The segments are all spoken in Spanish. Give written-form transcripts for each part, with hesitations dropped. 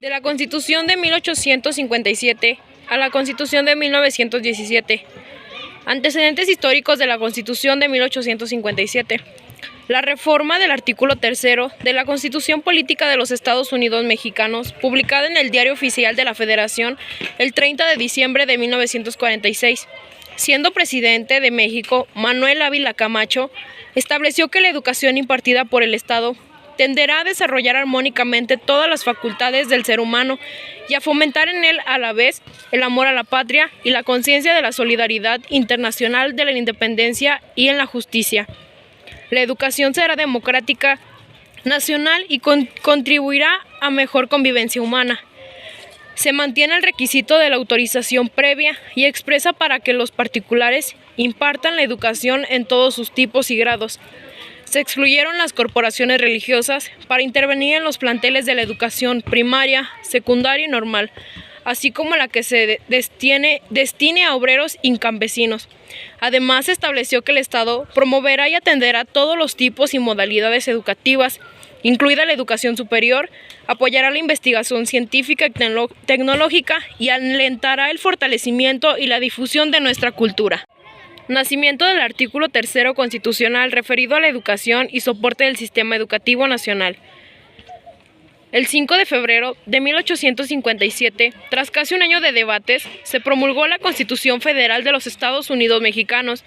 De la Constitución de 1857 a la Constitución de 1917. Antecedentes históricos de la Constitución de 1857. La reforma del artículo 3 de la Constitución Política de los Estados Unidos Mexicanos, publicada en el Diario Oficial de la Federación el 30 de diciembre de 1946. Siendo presidente de México, Manuel Ávila Camacho estableció que la educación impartida por el Estado tenderá a desarrollar armónicamente todas las facultades del ser humano y a fomentar en él a la vez el amor a la patria y la conciencia de la solidaridad internacional, de la independencia y en la justicia. La educación será democrática, nacional y contribuirá a mejor convivencia humana. Se mantiene el requisito de la autorización previa y expresa para que los particulares impartan la educación en todos sus tipos y grados. Se excluyeron las corporaciones religiosas para intervenir en los planteles de la educación primaria, secundaria y normal, así como la que se destine a obreros y campesinos. Además, se estableció que el Estado promoverá y atenderá todos los tipos y modalidades educativas, incluida la educación superior, apoyará la investigación científica y tecnológica y alentará el fortalecimiento y la difusión de nuestra cultura. Nacimiento del artículo 3 constitucional referido a la educación y soporte del sistema educativo nacional. El 5 de febrero de 1857, tras casi un año de debates, se promulgó la Constitución Federal de los Estados Unidos Mexicanos.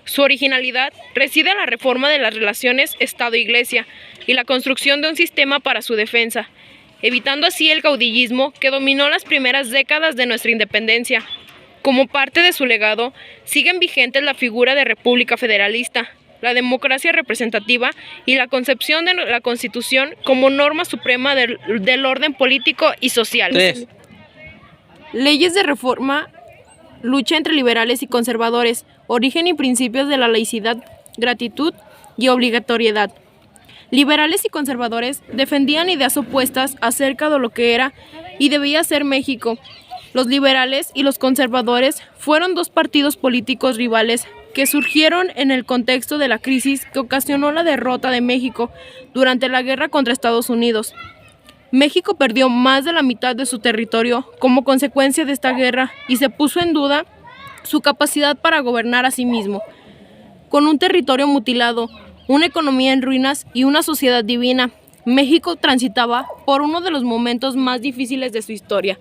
Su originalidad reside en la reforma de las relaciones Estado-Iglesia y la construcción de un sistema para su defensa, evitando así el caudillismo que dominó las primeras décadas de nuestra independencia. Como parte de su legado, siguen vigentes la figura de República Federalista, la democracia representativa y la concepción de la Constitución como norma suprema del orden político y social. 3. Leyes de reforma, lucha entre liberales y conservadores, origen y principios de la laicidad, gratitud y obligatoriedad. Liberales y conservadores defendían ideas opuestas acerca de lo que era y debía ser México. Los liberales y los conservadores fueron dos partidos políticos rivales que surgieron en el contexto de la crisis que ocasionó la derrota de México durante la guerra contra Estados Unidos. México perdió más de la mitad de su territorio como consecuencia de esta guerra y se puso en duda su capacidad para gobernar a sí mismo. Con un territorio mutilado, una economía en ruinas y una sociedad divina, México transitaba por uno de los momentos más difíciles de su historia.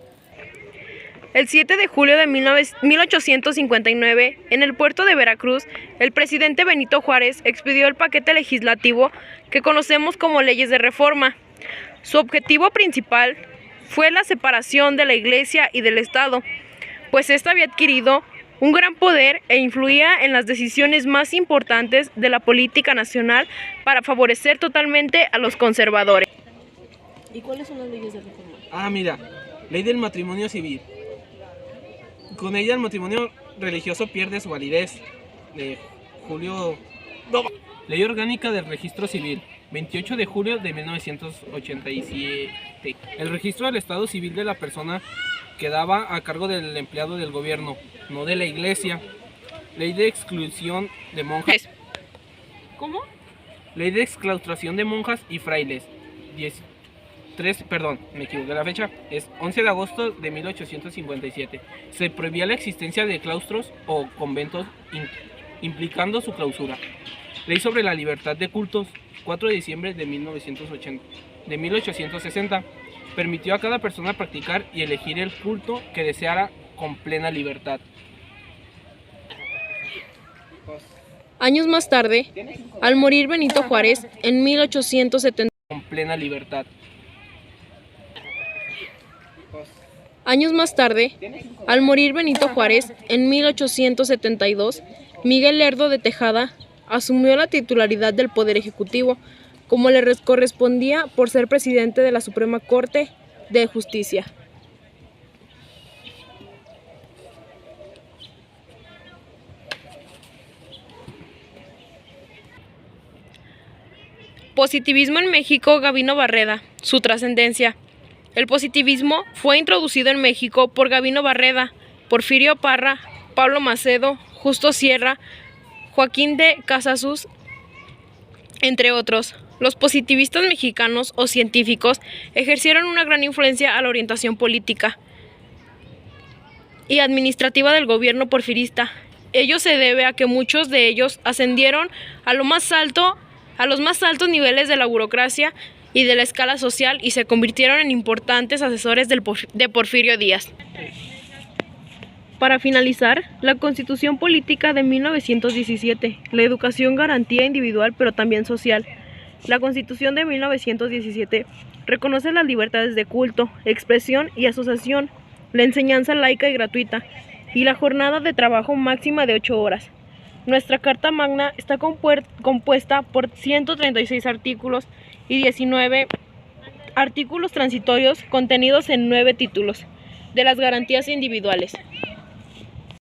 El 7 de julio de 1859, en el puerto de Veracruz, el presidente Benito Juárez expidió el paquete legislativo que conocemos como Leyes de Reforma. Su objetivo principal fue la separación de la Iglesia y del Estado, pues ésta había adquirido un gran poder e influía en las decisiones más importantes de la política nacional para favorecer totalmente a los conservadores. ¿Y cuáles son las leyes de reforma? Mira, ley del matrimonio civil. Con ella el matrimonio religioso pierde su validez. De julio... No. Ley orgánica del registro civil, 28 de julio de 1987. El registro del estado civil de la persona quedaba a cargo del empleado del gobierno, no de la iglesia. Ley de exclusión de monjas. ¿Cómo? Ley de exclaustración de monjas y frailes. Me equivoqué la fecha, es 11 de agosto de 1857. Se prohibía la existencia de claustros o conventos implicando su clausura. Ley sobre la libertad de cultos, 4 de diciembre de 1860. Permitió a cada persona practicar y elegir el culto que deseara con plena libertad. Años más tarde, al morir Benito Juárez en 1870. Con plena libertad. Años más tarde, al morir Benito Juárez en 1872, Miguel Lerdo de Tejada asumió la titularidad del Poder Ejecutivo, como le correspondía por ser presidente de la Suprema Corte de Justicia. Positivismo en México, Gabino Barreda, su trascendencia. El positivismo fue introducido en México por Gabino Barreda, Porfirio Parra, Pablo Macedo, Justo Sierra, Joaquín de Casasus, entre otros. Los positivistas mexicanos o científicos ejercieron una gran influencia a la orientación política y administrativa del gobierno porfirista. Ello se debe a que muchos de ellos ascendieron a los más altos niveles de la burocracia y de la escala social y se convirtieron en importantes asesores de Porfirio Díaz. Para finalizar, la Constitución Política de 1917, la educación garantía individual pero también social. La Constitución de 1917 reconoce las libertades de culto, expresión y asociación, la enseñanza laica y gratuita, y la jornada de trabajo máxima de 8 horas. Nuestra Carta Magna está compuesta por 136 artículos y 19 artículos transitorios contenidos en 9 títulos de las garantías individuales.